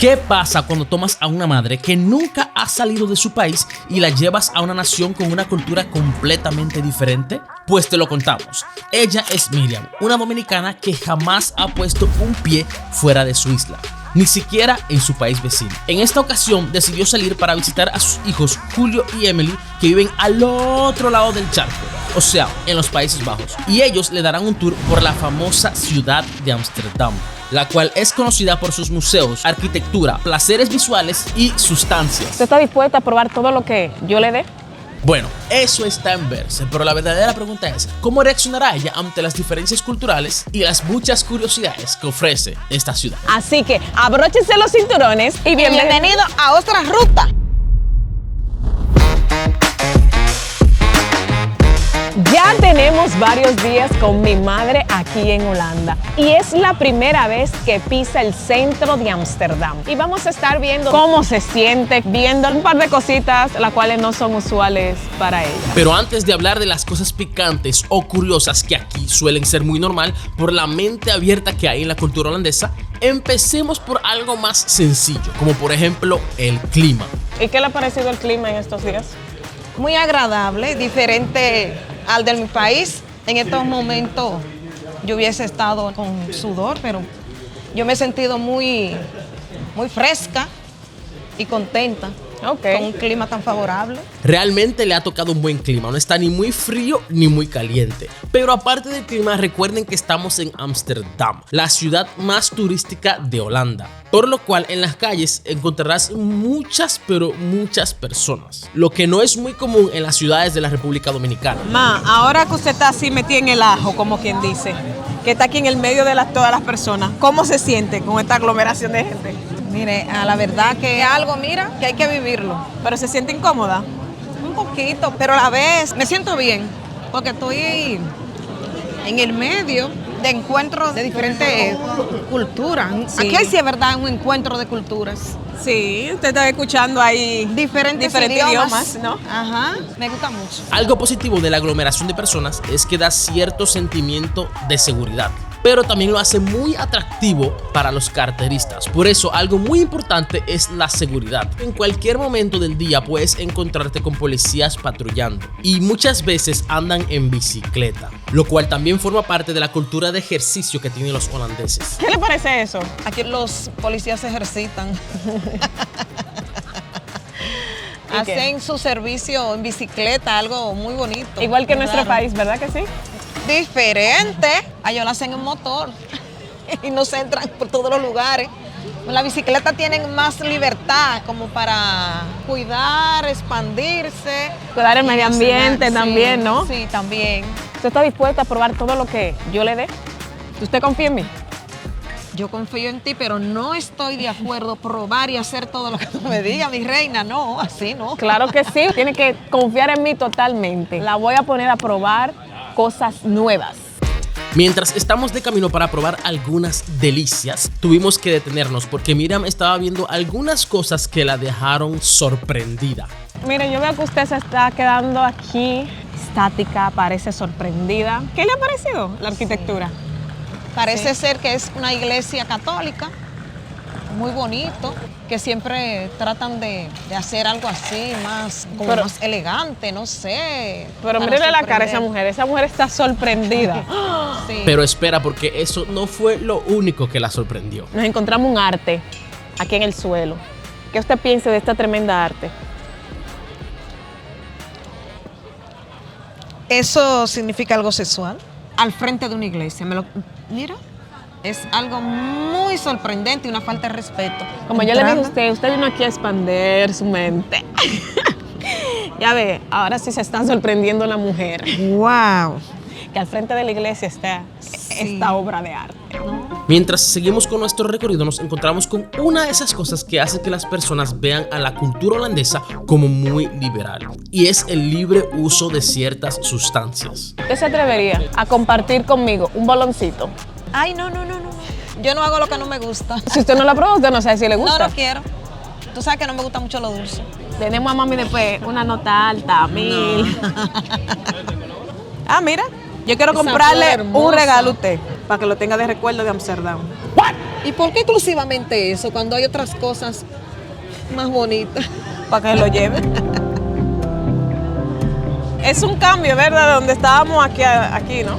¿Qué pasa cuando tomas a una madre que nunca ha salido de su país y la llevas a una nación con una cultura completamente diferente? Pues te lo contamos. Ella es Miriam, una dominicana que jamás ha puesto un pie fuera de su isla, ni siquiera en su país vecino. En esta ocasión decidió salir para visitar a sus hijos Julio y Emily, que viven al otro lado del charco, o sea, en los Países Bajos, y ellos le darán un tour por la famosa ciudad de Ámsterdam, la cual es conocida por sus museos, arquitectura, placeres visuales y sustancias. ¿Usted está dispuesta a probar todo lo que yo le dé? Bueno, eso está en verse, pero la verdadera pregunta es, ¿cómo reaccionará ella ante las diferencias culturales y las muchas curiosidades que ofrece esta ciudad? Así que abróchense los cinturones y Bienvenido a otra ruta. Ya tenemos varios días con mi madre aquí en Holanda y es la primera vez que pisa el centro de Ámsterdam y vamos a estar viendo cómo se siente, viendo un par de cositas las cuales no son usuales para ella. Pero antes de hablar de las cosas picantes o curiosas que aquí suelen ser muy normal por la mente abierta que hay en la cultura holandesa, empecemos por algo más sencillo, como por ejemplo el clima. ¿Y qué le ha parecido el clima en estos días? Muy agradable, diferente al de mi país. En estos momentos yo hubiese estado con sudor, pero yo me he sentido muy fresca y contenta. Con un clima tan favorable. Realmente le ha tocado un buen clima, no está ni muy frío ni muy caliente. Pero aparte del clima, recuerden que estamos en Ámsterdam, la ciudad más turística de Holanda, por lo cual en las calles encontrarás muchas, pero muchas personas, lo que no es muy común en las ciudades de la República Dominicana. Ma, ahora que usted está así metida en el ajo, como quien dice, que está aquí en el medio de todas las personas, ¿cómo se siente con esta aglomeración de gente? Mire, a la verdad que es algo, mira, que hay que vivirlo. ¿Pero se siente incómoda? Un poquito, pero a la vez me siento bien, porque estoy en el medio de encuentros de diferentes culturas. Sí. Aquí sí es verdad un encuentro de culturas. Sí, usted está escuchando ahí diferentes idiomas, ¿no? Ajá, me gusta mucho. Algo positivo de la aglomeración de personas es que da cierto sentimiento de seguridad, pero también lo hace muy atractivo para los carteristas. Por eso, algo muy importante es la seguridad. En cualquier momento del día puedes encontrarte con policías patrullando y muchas veces andan en bicicleta, lo cual también forma parte de la cultura de ejercicio que tienen los holandeses. ¿Qué le parece eso? Aquí los policías se ejercitan. Hacen su servicio en bicicleta, algo muy bonito. Igual que en nuestro país, ¿verdad que sí? Diferente. Ellos lo hacen en motor y no se entran por todos los lugares. Con la bicicleta tienen más libertad como para cuidar, expandirse. Cuidar el medio ambiente también, sí, ¿no? Sí, también. ¿Usted está dispuesta a probar todo lo que yo le dé? ¿Usted confía en mí? Yo confío en ti, pero no estoy de acuerdo a probar y hacer todo lo que tú me digas, mi reina. No, así no. Claro que sí. Tiene que confiar en mí totalmente. La voy a poner a probar cosas nuevas. Mientras estamos de camino para probar algunas delicias, tuvimos que detenernos porque Miriam estaba viendo algunas cosas que la dejaron sorprendida. Mire, yo veo que usted se está quedando aquí estática, parece sorprendida. ¿Qué le ha parecido la arquitectura? Sí. Parece ser que es una iglesia católica, muy bonito, que siempre tratan de hacer algo así, más elegante, no sé. Pero mírele la cara a esa mujer está sorprendida. Sí. Pero espera, porque eso no fue lo único que la sorprendió. Nos encontramos un arte aquí en el suelo. ¿Qué usted piensa de esta tremenda arte? ¿Eso significa algo sexual? Al frente de una iglesia, mira. Es algo muy sorprendente y una falta de respeto. Como yo le dije a usted vino aquí a expandir su mente. Ya ve, ahora sí se están sorprendiendo la mujer. ¡Wow! Que al frente de la iglesia está esta obra de arte, ¿no? Mientras seguimos con nuestro recorrido, nos encontramos con una de esas cosas que hace que las personas vean a la cultura holandesa como muy liberal, y es el libre uso de ciertas sustancias. ¿Usted se atrevería a compartir conmigo un boloncito? Ay, no. Yo no hago lo que no me gusta. Si usted no lo prueba, usted no sabe si le gusta. No quiero. Tú sabes que no me gusta mucho lo dulce. Tenemos a mami después una nota alta, 1000. No. Ah, mira, yo quiero comprarle un regalo a usted para que lo tenga de recuerdo de Ámsterdam. ¿Y por qué exclusivamente eso cuando hay otras cosas más bonitas? Para que lo lleven. Es un cambio, ¿verdad? De donde estábamos aquí, ¿no?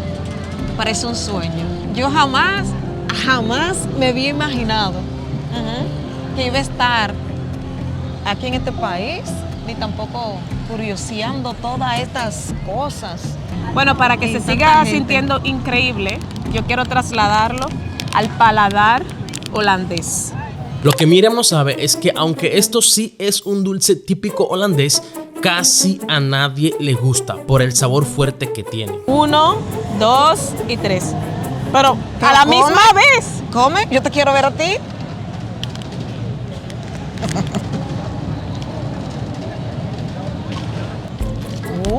Parece un sueño. Yo jamás me había imaginado que iba a estar aquí en este país, ni tampoco curioseando todas estas cosas. Bueno, para que Y se tanta siga gente. sintiendo increíble, yo quiero trasladarlo al paladar holandés. Lo que Miriam no sabe es que aunque esto sí es un dulce típico holandés, casi a nadie le gusta por el sabor fuerte que tiene. 1, 2 y 3. Pero ¿Qué a la come? misma vez. Come, yo te quiero ver a ti.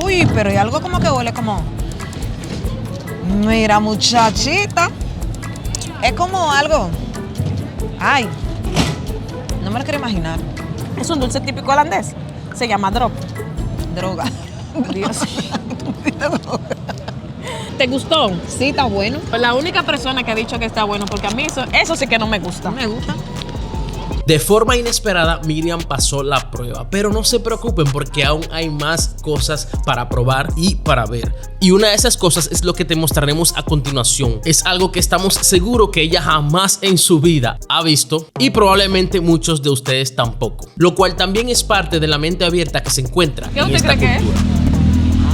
Uy, pero hay algo como que huele como... Mira, muchachita. Es como algo... Ay, no me lo quiero imaginar. Es un dulce típico holandés. Se llama drop. Droga. Dios. ¿Te gustó? Sí, está bueno. La única persona que ha dicho que está bueno, porque a mí eso sí que no me gusta. Me gusta. De forma inesperada, Miriam pasó la prueba, pero no se preocupen porque aún hay más cosas para probar y para ver. Y una de esas cosas es lo que te mostraremos a continuación. Es algo que estamos seguros que ella jamás en su vida ha visto y probablemente muchos de ustedes tampoco. Lo cual también es parte de la mente abierta que se encuentra ¿Qué en usted esta cree que es? cultura.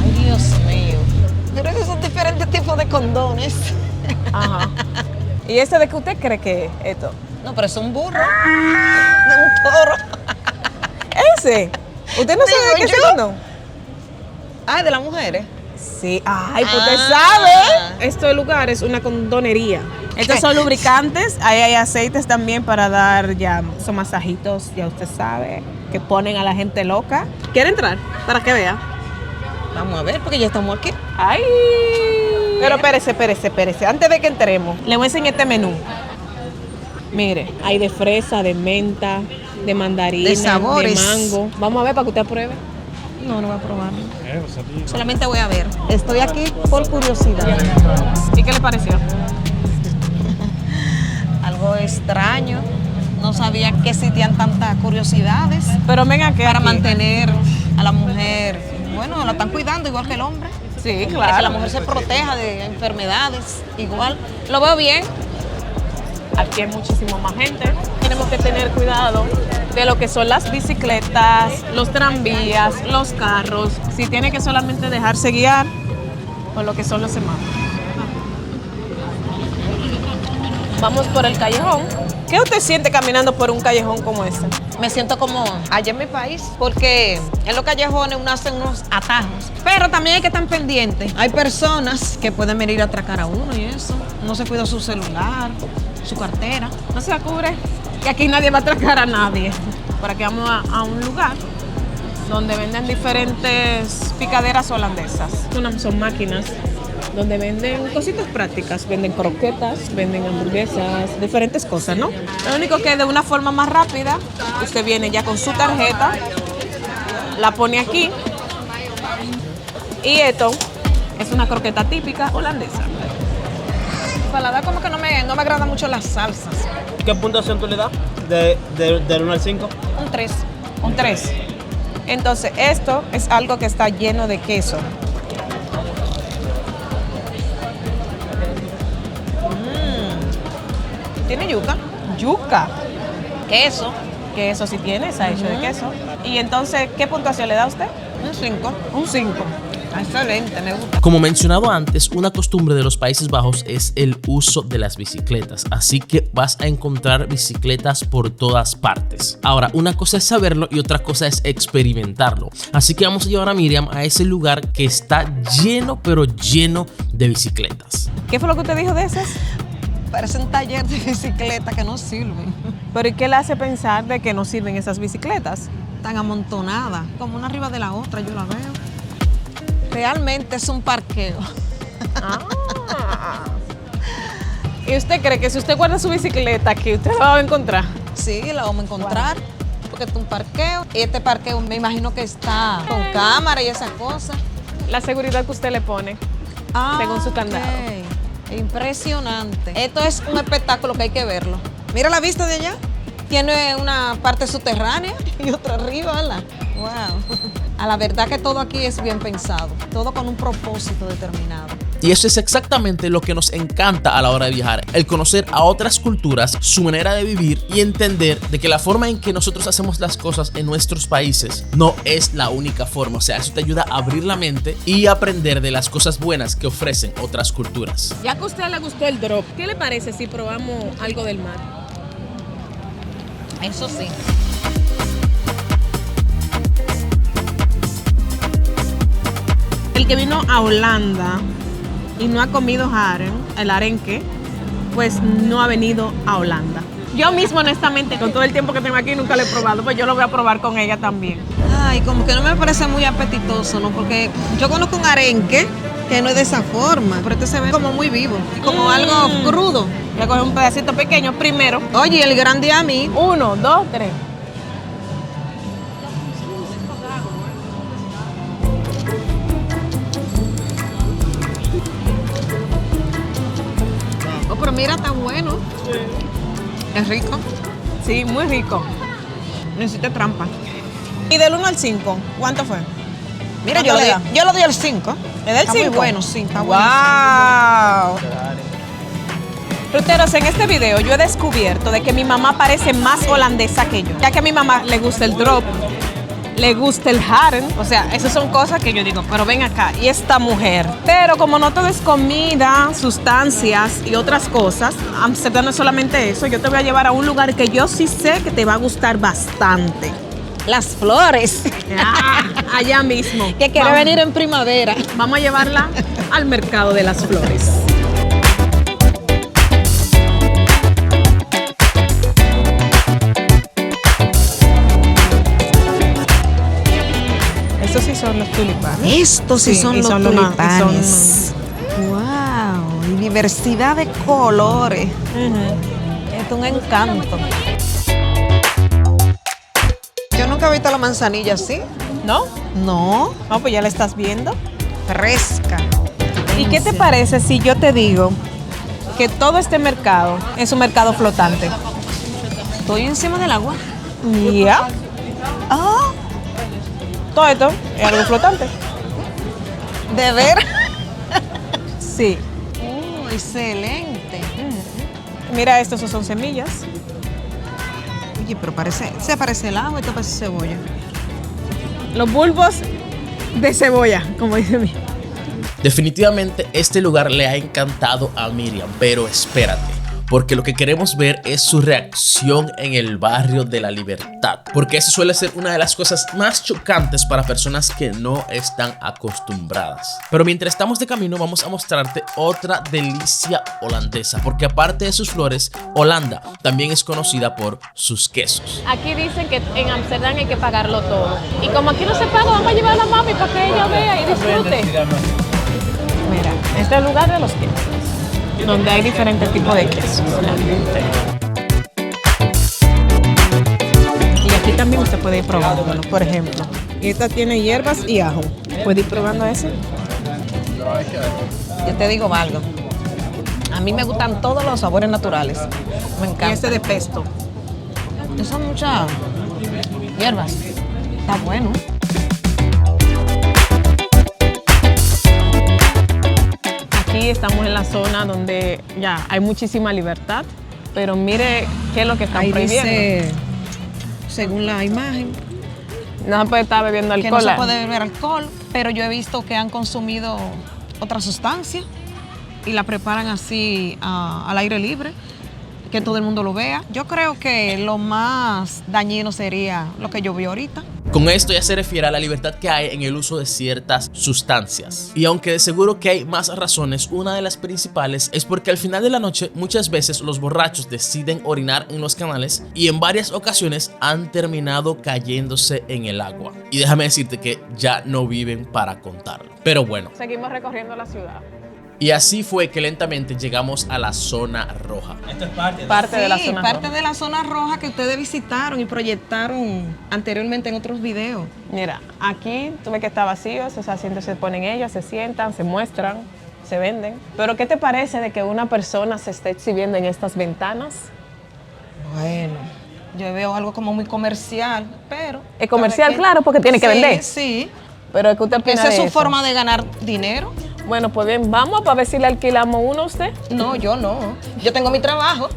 Ay, Dios mío. Pero esos son diferentes tipos de condones. Ajá. ¿Y ese de qué usted cree que es esto? No, pero es un burro. De un toro. ¿Ese? ¿Usted no sabe de qué es Digo ese yo. condón? Ah, de las mujeres. Sí. Ay, pues usted Ah. sabe. Este lugar es una condonería. Estos son lubricantes. Ahí hay aceites también para dar ya esos masajitos, ya usted sabe, que ponen a la gente loca. ¿Quiere entrar? Para que vea. Vamos a ver, porque ya estamos aquí. ¡Ay! Pero espérese. Antes de que entremos, le voy a enseñar este menú. Mire, hay de fresa, de menta, de mandarina, De sabores. de mango. Vamos a ver para que usted apruebe. No, no voy a probarlo. Solamente voy a ver. Estoy aquí por curiosidad. ¿Y qué le pareció? Algo extraño. No sabía que existían tantas curiosidades Pero venga que para aquí. mantener a la mujer. Bueno, la están cuidando igual que el hombre. Sí, Para claro. que la mujer se proteja de enfermedades. Igual. Lo veo bien. Aquí hay muchísimo más gente. Tenemos que tener cuidado de lo que son las bicicletas, los tranvías, los carros. Si tiene que solamente dejarse guiar por lo que son los semáforos. Vamos por el callejón. ¿Qué usted siente caminando por un callejón como este? Me siento como allá en mi país, porque en los callejones uno hace unos atajos. Pero también hay que estar pendientes. Hay personas que pueden venir a atracar a uno y eso. No se cuida su celular, su cartera. No se cubre que aquí nadie va a atracar a nadie. Por aquí vamos a un lugar donde venden diferentes picaderas holandesas. Son máquinas donde venden cositas prácticas, venden croquetas, venden hamburguesas, diferentes cosas, ¿no? Lo único que de una forma más rápida, usted viene ya con su tarjeta, la pone aquí y esto es una croqueta típica holandesa. Para la verdad como que no me agradan mucho las salsas. ¿Qué puntuación tú le das? Del 1 al 5. Un 3. Un 3. Entonces, esto es algo que está lleno de queso. ¿Tiene yuca? Yuca. Queso. Queso sí tiene, está hecho de queso. Y entonces, ¿qué puntuación le da a usted? Un 5. Un 5. Excelente, me gusta. Como mencionado antes, una costumbre de los Países Bajos es el uso de las bicicletas, así que vas a encontrar bicicletas por todas partes. Ahora, una cosa es saberlo y otra cosa es experimentarlo, así que vamos a llevar a Miriam a ese lugar que está lleno, pero lleno de bicicletas. ¿Qué fue lo que usted dijo de esas? Parece un taller de bicicleta que no sirven. Pero ¿y qué le hace pensar de que no sirven esas bicicletas? Están amontonadas, como una arriba de la otra, yo la veo. Realmente es un parqueo. Ah. ¿Y usted cree que si usted guarda su bicicleta aquí, usted la va a encontrar? Sí, la vamos a encontrar, porque es un parqueo. Y este parqueo me imagino que está con cámara y esas cosas. La seguridad que usted le pone. Según su candado. ok. Impresionante. Esto es un espectáculo que hay que verlo. Mira la vista de allá. Tiene una parte subterránea y otra arriba, ¿verdad? Wow. A la verdad que todo aquí es bien pensado, todo con un propósito determinado. Y eso es exactamente lo que nos encanta a la hora de viajar, el conocer a otras culturas, su manera de vivir y entender de que la forma en que nosotros hacemos las cosas en nuestros países no es la única forma. O sea, eso te ayuda a abrir la mente y aprender de las cosas buenas que ofrecen otras culturas. Ya que a usted le gustó el drop, ¿qué le parece si probamos algo del mar? Eso sí. El que vino a Holanda y no ha comido el arenque, pues no ha venido a Holanda. Yo mismo, honestamente, con todo el tiempo que tengo aquí, nunca lo he probado, pues yo lo voy a probar con ella también. Ay, como que no me parece muy apetitoso, ¿no? Porque yo conozco un arenque que no es de esa forma, pero este se ve como muy vivo, como algo crudo. Voy a coger un pedacito pequeño primero. Oye, el grande a mí. 1, 2, 3. Oh, pero mira, está bueno. Es rico. Sí, muy rico. Necesito trampa. Y del 1 al 5, ¿cuánto fue? Mira, ¿Cuánto le da? yo lo doy al 5. ¿Es del Está 5? muy bueno, sí, está bueno. ¡Wow! Ruteros, en este video yo he descubierto de que mi mamá parece más holandesa que yo. Ya que a mi mamá le gusta el drop, le gusta el haren. O sea, esas son cosas que yo digo, pero ven acá, y esta mujer. Pero como no todo es comida, sustancias y otras cosas, Amsterdam no es solamente eso. Yo te voy a llevar a un lugar que yo sí sé que te va a gustar bastante. Las flores. Allá mismo. Que quiere Vamos. venir en primavera. Vamos a llevarla al mercado de las flores. Estos sí son los tulipanes. Estos sí son y los son tulipanes. Wow, y diversidad de colores. Es un encanto. Yo nunca he visto la manzanilla así. ¿No? No, No, pues ya la estás viendo. fresca. ¿Y qué te parece si yo te digo que todo este mercado es un mercado flotante? Estoy encima del agua. Ya. Todo esto es algo flotante. ¿De ver? Sí. Oh, excelente. Mira, estos son semillas. Oye, pero se parece el agua, esto parece cebolla. Los bulbos de cebolla, como dice mi. Definitivamente este lugar le ha encantado a Miriam, pero espérate, porque lo que queremos ver es su reacción en el barrio de la Libertad, porque eso suele ser una de las cosas más chocantes para personas que no están acostumbradas. Pero mientras estamos de camino vamos a mostrarte otra delicia holandesa, porque aparte de sus flores, Holanda también es conocida por sus quesos. Aquí dicen que en Amsterdam hay que pagarlo todo. Y como aquí no se paga, vamos a llevar a la mami para que ella vea y disfrute. Mira, este es el lugar de los quesos, donde hay diferentes tipos de quesos. Y aquí también usted puede ir probándolo, por ejemplo. Y esta tiene hierbas y ajo. ¿Puede ir probando ese? Yo te digo algo. A mí me gustan todos los sabores naturales. Me Y encanta. este de pesto. Son muchas hierbas. Está bueno. Aquí estamos en la zona donde ya hay muchísima libertad, pero mire qué es lo que están Ahí prohibiendo. dice, según la imagen, No se puede estar bebiendo que alcohol. no se puede beber alcohol, pero yo he visto que han consumido otra sustancia y la preparan así al aire libre, que todo el mundo lo vea. Yo creo que lo más dañino sería lo que yo vi ahorita. Con esto ya se refiere a la libertad que hay en el uso de ciertas sustancias. Y aunque de seguro que hay más razones, una de las principales es porque al final de la noche muchas veces los borrachos deciden orinar en los canales y en varias ocasiones han terminado cayéndose en el agua. Y déjame decirte que ya no viven para contarlo. Pero bueno. Seguimos recorriendo la ciudad. Y así fue que lentamente llegamos a la zona roja. Esto es parte de Parte de la Sí, zona parte roja. de la zona roja que ustedes visitaron y proyectaron anteriormente en otros videos. Mira, aquí tú ves que está vacío, esos asientos se ponen ellas, se sientan, se muestran, se venden. Pero ¿qué te parece de que una persona se esté exhibiendo en estas ventanas? Bueno, yo veo algo como muy comercial, pero... Es comercial, ¿sabe qué? claro, porque tiene que vender. Sí, Pero es que usted opina esa es de su eso. forma de ganar dinero. Bueno, pues bien, vamos para ver si le alquilamos uno a usted. No, yo no. Yo tengo mi trabajo.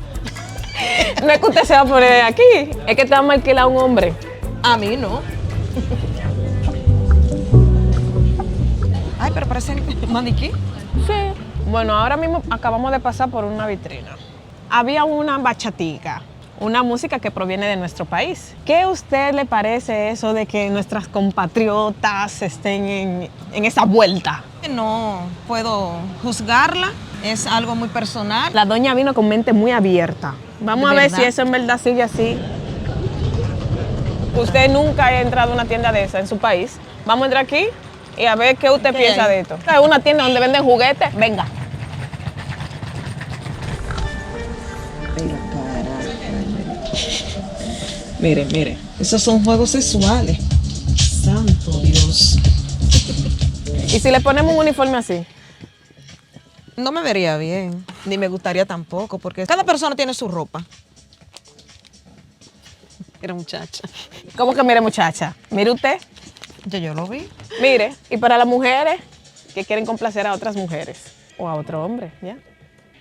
No es que usted se va a poner aquí, es que te vamos a alquilar a un hombre. A mí no. Ay, pero parecen maniquí. Sí. Bueno, ahora mismo acabamos de pasar por una vitrina. Había una bachatica, una música que proviene de nuestro país. ¿Qué a usted le parece eso de que nuestras compatriotas estén en esa vuelta? No puedo juzgarla. Es algo muy personal. La doña vino con mente muy abierta. Vamos a ¿De ver verdad? si eso en verdad sigue así. Usted nunca ha entrado a una tienda de esa en su país. Vamos a entrar aquí y a ver qué usted ¿Qué piensa hay? de esto. Es una tienda donde venden juguetes. Venga. Mire, mire. Esos son juegos sexuales. Santo Dios. ¿Y si le ponemos un uniforme así? No me vería bien, ni me gustaría tampoco, porque cada persona tiene su ropa. Era muchacha. ¿Cómo que mire, muchacha? Mire usted. Yo lo vi. Mire, y para las mujeres que quieren complacer a otras mujeres o a otro hombre, ¿ya?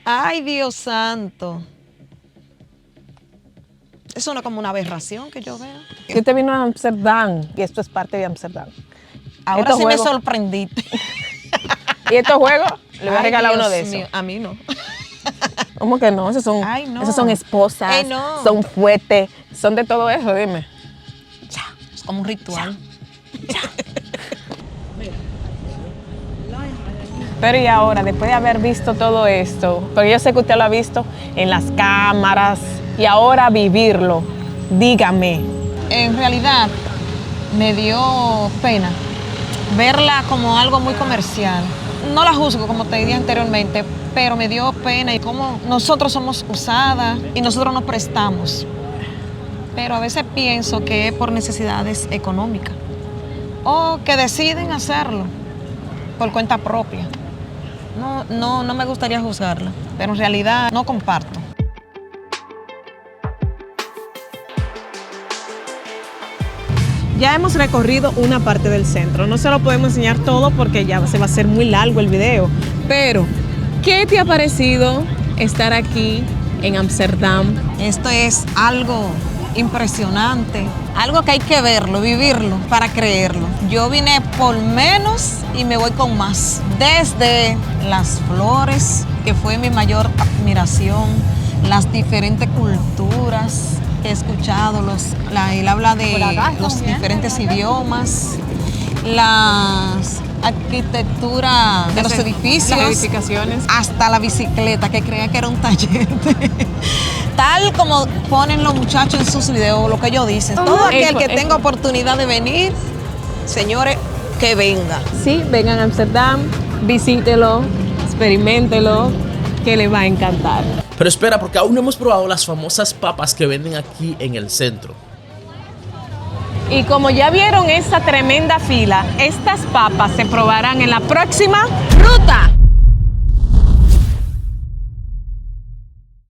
Ay, Dios santo. Eso no es como una aberración que yo veo. Si usted vino a Amsterdam y esto es parte de Amsterdam. Ahora Estos sí me juegos- sorprendiste. ¿Y estos juegos? Le voy a Ay, regalar Dios uno de esos. mío, a mí no. ¿Cómo que no? Esos son, Ay, no. esos son esposas, Ay, no. son fuertes, son de todo eso, dime. Es como un ritual. Pero y ahora, después de haber visto todo esto, porque yo sé que usted lo ha visto en las cámaras y ahora vivirlo, dígame. En realidad, me dio pena verla como algo muy comercial. No la juzgo, como te dije anteriormente, pero me dio pena y cómo nosotros somos usadas y nosotros nos prestamos. Pero a veces pienso que es por necesidades económicas o que deciden hacerlo por cuenta propia. No me gustaría juzgarla, pero en realidad no comparto. Ya hemos recorrido una parte del centro. No se lo podemos enseñar todo porque ya se va a hacer muy largo el video. Pero, ¿qué te ha parecido estar aquí en Amsterdam? Esto es algo impresionante, algo que hay que verlo, vivirlo para creerlo. Yo vine por menos y me voy con más. Desde las flores, que fue mi mayor admiración, las diferentes culturas que he escuchado, él habla de los diferentes idiomas, las arquitectura de los edificios, Las edificaciones. hasta la bicicleta, que creía que era un taller. Tal como ponen los muchachos en sus videos, lo que ellos dicen. Todo aquel que tenga oportunidad de venir, señores, que venga. Sí, vengan a Amsterdam, visítelo, experimentelo, que le va a encantar. Pero espera, porque aún no hemos probado las famosas papas que venden aquí en el centro. Y como ya vieron esa tremenda fila, estas papas se probarán en la próxima ruta.